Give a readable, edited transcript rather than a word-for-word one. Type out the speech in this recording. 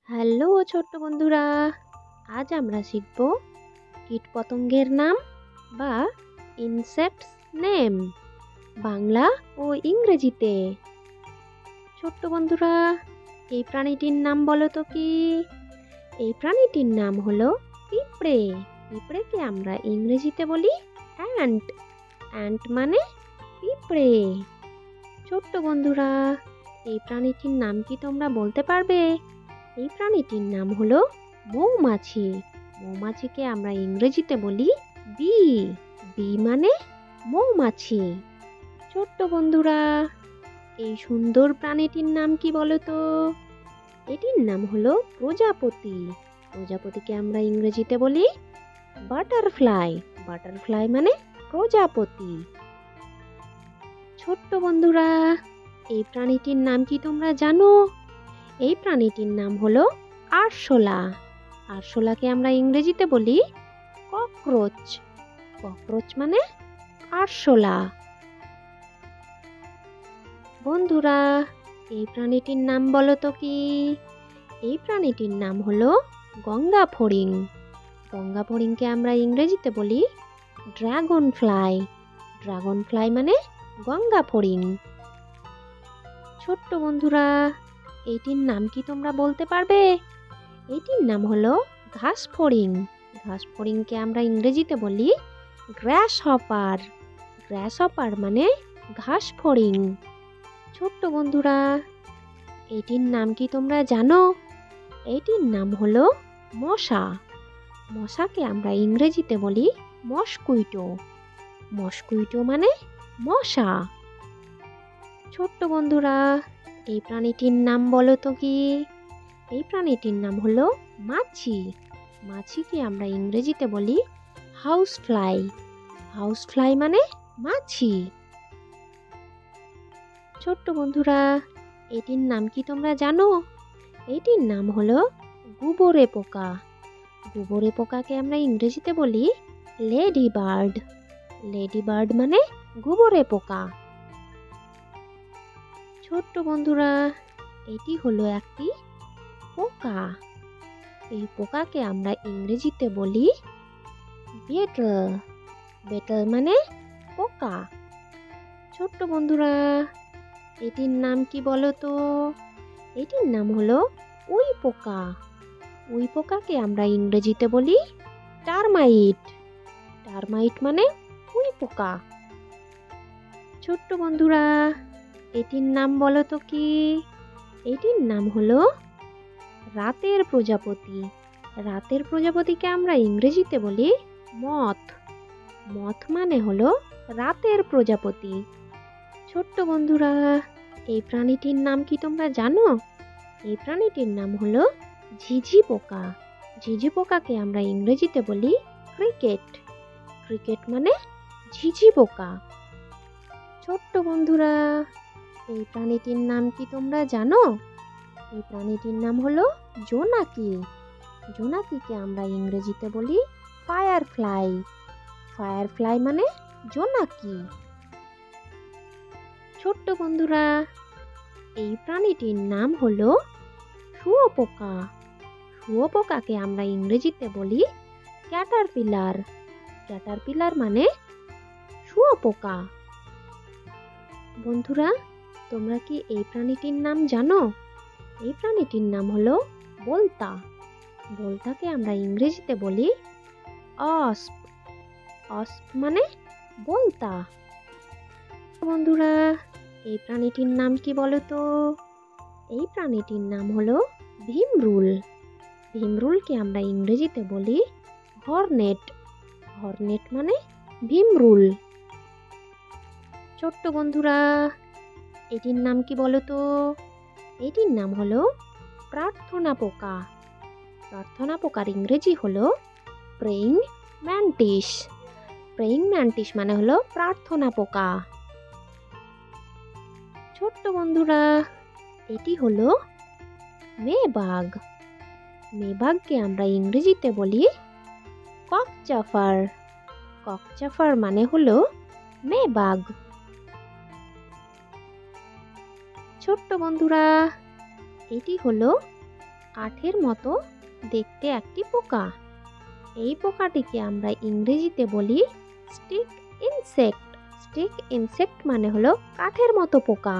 Hello ছোট্ট বন্ধুরা, আজ আমরা শিখব কীটপতঙ্গের নাম বা ইনসেক্টস নেম বাংলা ও ইংরেজিতে। ছোট্ট বন্ধুরা, এই প্রাণীটির নাম বলো তো কি? এই প্রাণীটির নাম হলো পিঁপড়ে। পিঁপড়েকে আমরা ইংরেজিতে বলি অ্যান্ট। অ্যান্ট মানে পিঁপড়ে। ছোট্ট বন্ধুরা, এই প্রাণীটির নাম কি তোমরা বলতে পারবে? এই প্রাণীটির নাম হলো মৌমাছি। মৌমাছিকে আমরা ইংরেজিতে বলি বি। বি মানে মৌমাছি। ছোট্ট বন্ধুরা, এই সুন্দর প্রাণীটির নাম কি বলো তো? এটির নাম হলো প্রজাপতি। প্রজাপতিকে আমরা ইংরেজিতে বলি বাটারফ্লাই। বাটারফ্লাই মানে প্রজাপতি। ছোট্ট বন্ধুরা, এই প্রাণীটির নাম কি তোমরা জানো? এই প্রাণীটির নাম হলো আরশোলা। আরশোলাকে আমরা ইংরেজিতে বলি ককরোচ। ককরোচ মানে আরশোলা। বন্ধুরা, এই প্রাণীটির নাম বলো তো কি? এই প্রাণীটির নাম হলো গঙ্গা ফড়িং। গঙ্গা ফড়িংকে আমরা ইংরেজিতে বলি ড্রাগন ফ্লাই। ড্রাগন ফ্লাই মানে গঙ্গা ফড়িং। ছোট্ট বন্ধুরা, এইটির নাম কি তোমরা বলতে পারবে? এইটির নাম হলো ঘাস ফড়িং। ঘাস ফড়িংকে আমরা ইংরেজিতে বলি গ্রাস হপার। গ্রাস হপার মানে ঘাস ফড়িং। ছোট্ট বন্ধুরা, এইটির নাম কি তোমরা জানো? এইটির নাম হলো মশা। মশাকে আমরা ইংরেজিতে বলি মসকুইটো। মসকুইটো মানে মশা। ছোট্ট বন্ধুরা, এই প্রাণীটির নাম বলো তো কি? এই প্রাণীটির নাম হলো মাছি। মাছিকে আমরা ইংরেজিতে বলি হাউস ফ্লাই। হাউস ফ্লাই মানে মাছি। ছোট্ট বন্ধুরা, এটির নাম কি তোমরা জানো? এটির নাম হলো গুবরে পোকা। গুবরে পোকাকে আমরা ইংরেজিতে বলি লেডি বার্ড। লেডি বার্ড মানে গুবরে পোকা। ছোট্ট বন্ধুরা, এটি হলো একটি পোকা। এই পোকাকে আমরা ইংরেজিতে বলি বেটল। বেটল মানে পোকা। ছোট্ট বন্ধুরা, এটির নাম কি বলো তো? এটির নাম হলো উই পোকা। উই পোকাকে আমরা ইংরেজিতে বলি টারমাইট। টারমাইট মানে উই পোকা। ছোট্ট বন্ধুরা, এটির নাম বলো তো কি? এটির নাম হলো রাতের প্রজাপতি। রাতের প্রজাপতিকে আমরা ইংরেজিতে বলি মথ। মথ মানে হলো রাতের প্রজাপতি। ছোট্ট বন্ধুরা, এই প্রাণীটির নাম কি তোমরা জানো? এই প্রাণীটির নাম হলো ঝিঝি পোকা। ঝিঝি পোকাকে আমরা ইংরেজিতে বলি ক্রিকেট। ক্রিকেট মানে ঝিঝি পোকা। ছোট্ট বন্ধুরা, এই প্রাণীটির নাম কি তোমরা জানো? এই প্রাণীটির নাম হলো জোনাকি। জোনাকিকে আমরা ইংরেজিতে বলি ফায়ারফ্লাই। ফায়ারফ্লাই মানে জোনাকি। ছোট্ট বন্ধুরা, এই প্রাণীটির নাম হলো শুঁয়োপোকা। শুঁয়োপোকাকে আমরা ইংরেজিতে বলি ক্যাটারপিলার। ক্যাটারপিলার মানে শুঁয়োপোকা। বন্ধুরা, তোমরা কি এই প্রাণীটির নাম জানো? এই প্রাণীটির নাম হলো বোলতা। বোলতাকে আমরা ইংরেজিতে বলি অস্প। অস্প মানে বোলতা। বন্ধুরা, এই প্রাণীটির নাম কি বলো তো? এই প্রাণীটির নাম হলো ভিমরুল। ভিমরুলকে আমরা ইংরেজিতে বলি হর্নেট। হর্নেট মানে ভিমরুল। ছোট্ট বন্ধুরা, এটির নাম কি বলো তো? এটির নাম হলো প্রার্থনা পোকা। প্রার্থনা পোকার ইংরেজি হলো প্রেইং ম্যান্টিস। প্রেইং ম্যান্টিস মানে হলো প্রার্থনা পোকা। ছোট্ট বন্ধুরা, এটি হলো মেবাগ। মেবাগকে আমরা ইংরেজিতে বলি ককচাফার। ককচাফার মানে হলো মেবাগ। ছোট্ট বন্ধুরা, এটি হলো কাঠের মতো দেখতে একটি পোকা। এই পোকাটিকে আমরা ইংরেজিতে বলি স্টিক ইনসেক্ট। স্টিক ইনসেক্ট মানে হলো কাঠের মতো পোকা।